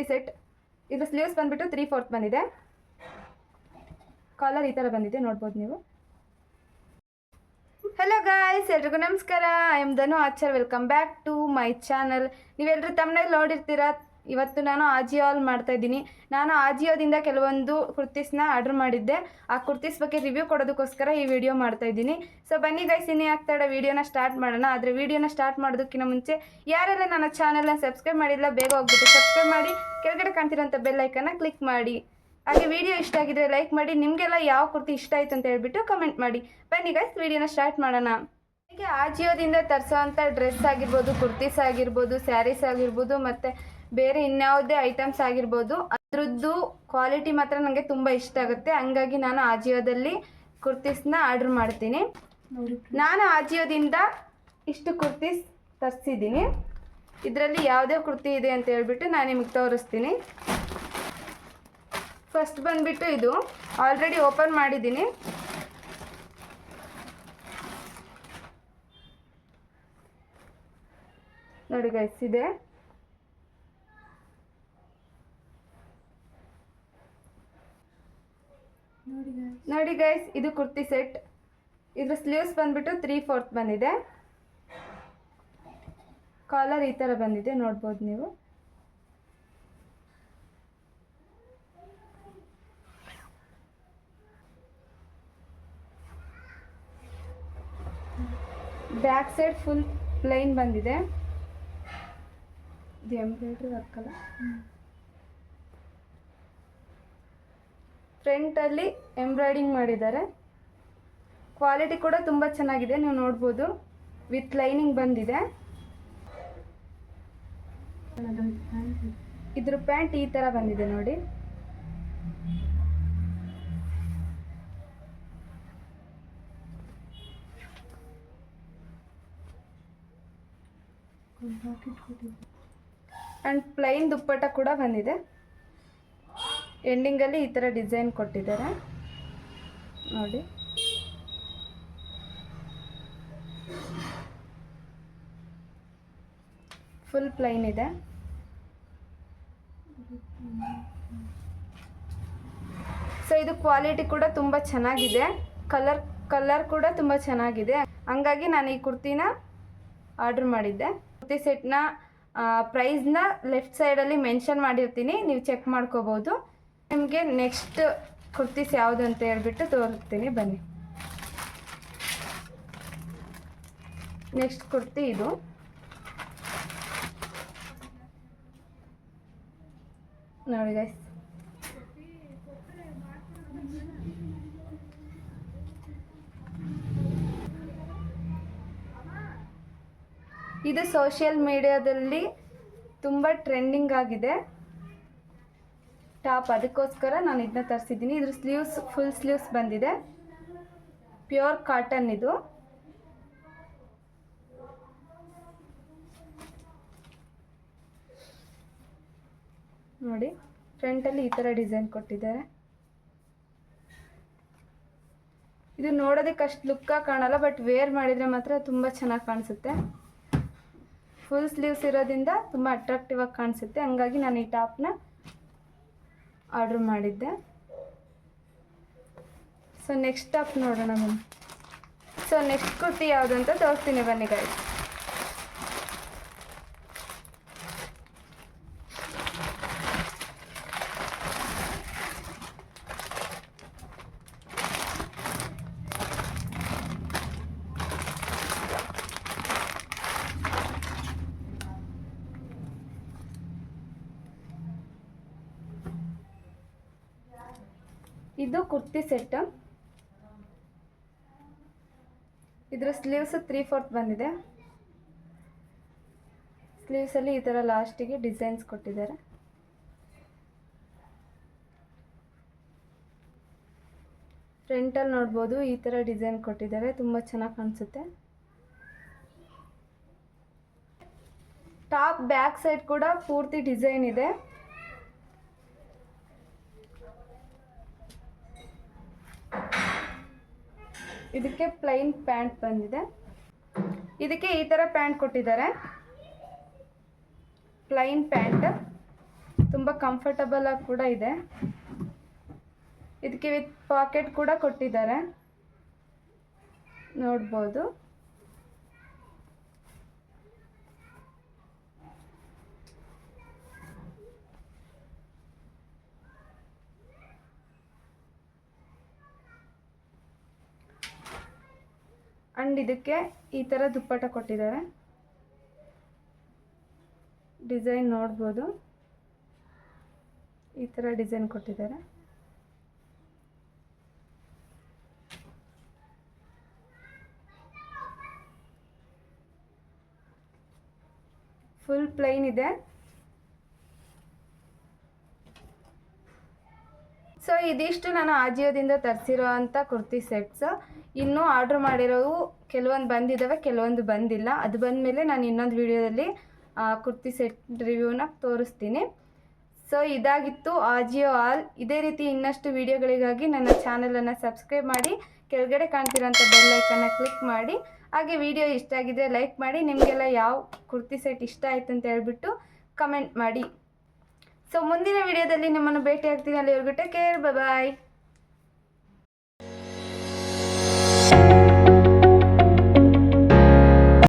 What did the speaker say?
Kurti set. ಇದು sleeves ಬಂದುಬಿಟ್ಟು 3/4 ಬಂದಿದೆ. ಕಾಲರ್ ಈ ಥರ ಬಂದಿದೆ, ನೋಡ್ಬೋದು ನೀವು. ಹಲೋ ಗಾಯ್ಸ್, ಎಲ್ರಿಗೂ ನಮಸ್ಕಾರ. I am Dhanu Achar. Welcome back to my channel. ನೀವೆಲ್ಲರೂ ತಮ್ಮನೇಲಿ ನೋಡಿರ್ತೀರ. ಇವತ್ತು ನಾನು ಆಜಿಯೋ ಹಾಲ್ ಮಾಡ್ತಾಯಿದ್ದೀನಿ. ನಾನು ಆಜಿಯೋದಿಂದ ಕೆಲವೊಂದು ಕುರ್ತೀಸ್ನ ಆರ್ಡ್ರ್ ಮಾಡಿದ್ದೆ. ಆ ಕುರ್ತೀಸ್ ಬಗ್ಗೆ ರಿವ್ಯೂ ಕೊಡೋದಕ್ಕೋಸ್ಕರ ಈ ವಿಡಿಯೋ ಮಾಡ್ತಾಯಿದ್ದೀನಿ. ಸೊ ಬನ್ನಿ ಗೈಸ್, ಇನ್ನೇ ಆಗ್ತಾಯಿರೋ ವಿಡಿಯೋನ ಸ್ಟಾರ್ಟ್ ಮಾಡೋಣ. ಆದರೆ ವಿಡಿಯೋನ ಸ್ಟಾರ್ಟ್ ಮಾಡೋದಕ್ಕಿಂತ ಮುಂಚೆ ಯಾರೆಲ್ಲ ನನ್ನ ಚಾನಲ್ನ ಸಬ್ಸ್ಕ್ರೈಬ್ ಮಾಡಿಲ್ಲ, ಬೇಗ ಹೋಗ್ಬಿಟ್ಟು ಸಬ್ಸ್ಕ್ರೈಬ್ ಮಾಡಿ, ಕೆಳಗಡೆ ಕಾಣ್ತಿರೋಂಥ ಬೆಲ್ ಐಕನ್ನ ಕ್ಲಿಕ್ ಮಾಡಿ. ಹಾಗೆ ವಿಡಿಯೋ ಇಷ್ಟ ಆಗಿದ್ರೆ ಲೈಕ್ ಮಾಡಿ. ನಿಮಗೆಲ್ಲ ಯಾವ ಕುರ್ತಿ ಇಷ್ಟ ಆಯಿತು ಅಂತ ಹೇಳ್ಬಿಟ್ಟು ಕಮೆಂಟ್ ಮಾಡಿ. ಬನ್ನಿ ಗೈಸ್, ವಿಡಿಯೋನ ಸ್ಟಾರ್ಟ್ ಮಾಡೋಣ. ಹೀಗೆ ಆಜಿಯೋದಿಂದ ತರಿಸೋವಂಥ ಡ್ರೆಸ್ ಆಗಿರ್ಬೋದು, ಕುರ್ತೀಸ್ ಆಗಿರ್ಬೋದು, ಸ್ಯಾರೀಸ್ ಆಗಿರ್ಬೋದು, ಮತ್ತು ಬೇರೆ ಇನ್ಯಾವುದೇ ಐಟಮ್ಸ್ ಆಗಿರ್ಬೋದು, ಅದರದ್ದು ಕ್ವಾಲಿಟಿ ಮಾತ್ರ ನನಗೆ ತುಂಬ ಇಷ್ಟ ಆಗುತ್ತೆ. ಹಂಗಾಗಿ ನಾನು ಆಜಿಯೋದಲ್ಲಿ ಕುರ್ತೀಸ್ನ ಆರ್ಡ್ರ್ ಮಾಡ್ತೀನಿ. ನಾನು ಆಜಿಯೋದಿಂದ ಇಷ್ಟು ಕುರ್ತೀಸ್ ತರಿಸಿದ್ದೀನಿ. ಇದರಲ್ಲಿ ಯಾವುದೇ ಕುರ್ತಿ ಇದೆ ಅಂತ ಹೇಳ್ಬಿಟ್ಟು ನಾನು ನಿಮಗೆ ತೋರಿಸ್ತೀನಿ. ಫಸ್ಟ್ ಬಂದುಬಿಟ್ಟು ಇದು ಆಲ್ರೆಡಿ ಓಪನ್ ಮಾಡಿದ್ದೀನಿ. ನೋಡಿ ಗೈಸ್, ಇದೆ. ನೋಡಿ ಗೈಸ್, ಇದು ಕುರ್ತಿ ಸೆಟ್. ಇದ್ರ ಸ್ಲೀವ್ಸ್ ಬಂದುಬಿಟ್ಟು 3/4 ಬಂದಿದೆ. ಕಾಲರ್ ಈ ಥರ ಬಂದಿದೆ, ನೋಡ್ಬೋದು ನೀವು. ಬ್ಯಾಕ್ ಸೈಡ್ ಫುಲ್ ಪ್ಲೈನ್ ಬಂದಿದೆ. ಇದು ಎಂಬ್ರಾಯ್ಡ್ರಿ ವರ್ಕ್ ಅಲ್ಲ. ಫ್ರಂಟಲ್ಲಿ ಎಂಬ್ರಾಯ್ಡಿಂಗ್ ಮಾಡಿದ್ದಾರೆ. ಕ್ವಾಲಿಟಿ ಕೂಡ ತುಂಬ ಚೆನ್ನಾಗಿದೆ, ನೀವು ನೋಡ್ಬೋದು. ವಿತ್ ಲೈನಿಂಗ್ ಬಂದಿದೆ. ಇದ್ರ ಪ್ಯಾಂಟ್ ಈ ಥರ ಬಂದಿದೆ ನೋಡಿ. ಆ್ಯಂಡ್ ಪ್ಲೈನ್ ದುಪ್ಪಟ್ಟ ಕೂಡ ಬಂದಿದೆ. ಎಂಡಿಂಗಲ್ಲಿ ಈ ಥರ ಡಿಸೈನ್ ಕೊಟ್ಟಿದ್ದಾರೆ ನೋಡಿ. ಫುಲ್ ಪ್ಲೈನ್ ಇದೆ. ಸೊ ಇದು ಕ್ವಾಲಿಟಿ ಕೂಡ ತುಂಬ ಚೆನ್ನಾಗಿದೆ. ಕಲರ್ ಕೂಡ ತುಂಬ ಚೆನ್ನಾಗಿದೆ. ಹಂಗಾಗಿ ನಾನು ಈ ಕುರ್ತಿನ ಆರ್ಡ್ರ್ ಮಾಡಿದ್ದೆ. ಕುರ್ತಿ ಸೆಟ್ನ ಪ್ರೈಸ್ನ ಲೆಫ್ಟ್ ಸೈಡಲ್ಲಿ ಮೆನ್ಷನ್ ಮಾಡಿರ್ತೀನಿ, ನೀವು ಚೆಕ್ ಮಾಡ್ಕೋಬೋದು. ನಿಮಗೆ ನೆಕ್ಸ್ಟ್ ಕುರ್ತೀಸ್ ಯಾವುದು ಅಂತ ಹೇಳ್ಬಿಟ್ಟು ತೋರಿಸ್ತೀನಿ, ಬನ್ನಿ. ನೆಕ್ಸ್ಟ್ ಕುರ್ತಿ ಇದು. ನೋಡಿ ಗೈಸ್, ಇದು ಸೋಷಿಯಲ್ ಮೀಡಿಯಾದಲ್ಲಿ ತುಂಬ ಟ್ರೆಂಡಿಂಗ್ ಆಗಿದೆ ಟಾಪ್. ಅದಕ್ಕೋಸ್ಕರ ನಾನು ಇದನ್ನ ತರಿಸಿದ್ದೀನಿ. ಇದ್ರ ಸ್ಲೀವ್ಸ್ ಫುಲ್ ಸ್ಲೀವ್ಸ್ ಬಂದಿದೆ. ಪ್ಯೂರ್ ಕಾಟನ್ ಇದು. ನೋಡಿ, ಫ್ರಂಟಲ್ಲಿ ಈ ಥರ ಡಿಸೈನ್ ಕೊಟ್ಟಿದ್ದಾರೆ. ಇದು ನೋಡೋದಕ್ಕೆ ಅಷ್ಟು ಲುಕ್ಕಾಗಿ ಕಾಣಲ್ಲ, ಬಟ್ ವೇರ್ ಮಾಡಿದರೆ ಮಾತ್ರ ತುಂಬ ಚೆನ್ನಾಗಿ ಕಾಣಿಸುತ್ತೆ. ಫುಲ್ ಸ್ಲೀವ್ಸ್ ಇರೋದ್ರಿಂದ ತುಂಬ ಅಟ್ರಾಕ್ಟಿವ್ ಆಗಿ ಕಾಣಿಸುತ್ತೆ. ಹಂಗಾಗಿ ನಾನು ಈ ಟಾಪ್ನ ಆರ್ಡ್ರ್ ಮಾಡಿದ್ದೆ. ಸೊ ನೆಕ್ಸ್ಟ್ ಟಾಪ್ ನೋಡೋಣ ಬನ್ನಿ. ಸೊ ನೆಕ್ಸ್ಟ್ ಕುರ್ತಿ ಯಾವುದು ಅಂತ ತೋರಿಸ್ತೀನಿ, ಬನ್ನಿ ಗೈಸ್. ಇದು ಕುರ್ತಿ ಸೆಟ್. ಇದರ ಸ್ಲೀವ್ಸ್ 3/4 ಬಂದಿದೆ. ಸ್ಲೀವ್ಸಲ್ಲಿ ಈ ಥರ ಲಾಸ್ಟಿಗೆ ಡಿಸೈನ್ಸ್ ಕೊಟ್ಟಿದ್ದಾರೆ. ಫ್ರಂಟಲ್ಲಿ ನೋಡ್ಬೋದು, ಈ ಥರ ಡಿಸೈನ್ ಕೊಟ್ಟಿದ್ದಾರೆ, ತುಂಬ ಚೆನ್ನಾಗಿ ಕಾಣಿಸುತ್ತೆ. ಟಾಪ್ ಬ್ಯಾಕ್ ಸೈಡ್ ಕೂಡ ಪೂರ್ತಿ ಡಿಸೈನ್ ಇದೆ. ಇದಕ್ಕೆ ಪ್ಲೈನ್ ಪ್ಯಾಂಟ್ ಬಂದಿದೆ. ಇದಕ್ಕೆ ಈ ಥರ ಪ್ಯಾಂಟ್ ಕೊಟ್ಟಿದ್ದಾರೆ, ಪ್ಲೈನ್ ಪ್ಯಾಂಟ್. ತುಂಬ ಕಂಫರ್ಟಬಲ್ ಆಗಿ ಕೂಡ ಇದೆ. ಇದಕ್ಕೆ ವಿತ್ ಪಾಕೆಟ್ ಕೂಡ ಕೊಟ್ಟಿದ್ದಾರೆ, ನೋಡ್ಬೋದು. ಅಂಡ್ ಇದಕ್ಕೆ ಈ ಥರ ದುಪ್ಪಟ್ಟ ಕೊಟ್ಟಿದ್ದಾರೆ, ಡಿಸೈನ್ ನೋಡ್ಬೋದು. ಈ ಥರ ಡಿಸೈನ್ ಕೊಟ್ಟಿದ್ದಾರೆ. ಫುಲ್ ಪ್ಲೈನ್ ಇದೆ. ಸೊ ಇದಿಷ್ಟು ನಾನು ಆಜಿಯೋದಿಂದ ತರಿಸಿರೋ ಅಂಥ ಕುರ್ತಿ ಸೆಟ್ಸ್. ಇನ್ನೂ ಆರ್ಡ್ರ್ ಮಾಡಿರೋವು ಕೆಲವೊಂದು ಬಂದಿದ್ದಾವೆ, ಕೆಲವೊಂದು ಬಂದಿಲ್ಲ. ಅದು ಬಂದಮೇಲೆ ನಾನು ಇನ್ನೊಂದು ವಿಡಿಯೋದಲ್ಲಿ ಕುರ್ತಿ ಸೆಟ್ ರಿವ್ಯೂನ ತೋರಿಸ್ತೀನಿ. ಸೊ ಇದಾಗಿತ್ತು ಆಜಿಯೋ ಆಲ್. ಇದೇ ರೀತಿ ಇನ್ನಷ್ಟು ವಿಡಿಯೋಗಳಿಗಾಗಿ ನನ್ನ ಚಾನಲನ್ನು ಸಬ್ಸ್ಕ್ರೈಬ್ ಮಾಡಿ, ಕೆಳಗಡೆ ಕಾಣ್ತಿರೋಂಥ ಬೆಲ್ ಐಕನ್ನ ಕ್ಲಿಕ್ ಮಾಡಿ. ಹಾಗೆ ವಿಡಿಯೋ ಇಷ್ಟ ಆಗಿದ್ರೆ ಲೈಕ್ ಮಾಡಿ. ನಿಮಗೆಲ್ಲ ಯಾವ ಕುರ್ತಿ ಸೆಟ್ ಇಷ್ಟ ಆಯಿತು ಅಂತ ಹೇಳ್ಬಿಟ್ಟು ಕಮೆಂಟ್ ಮಾಡಿ. ಸೊ ಮುಂದಿನ ವಿಡಿಯೋದಲ್ಲಿ ನಿಮ್ಮನ್ನು ಭೇಟಿ ಆಗ್ತೀನಿ. ಅಲ್ಲಿವರೆಗೂ ಟೇಕ್ ಕೇರ್, ಬಾಯ್.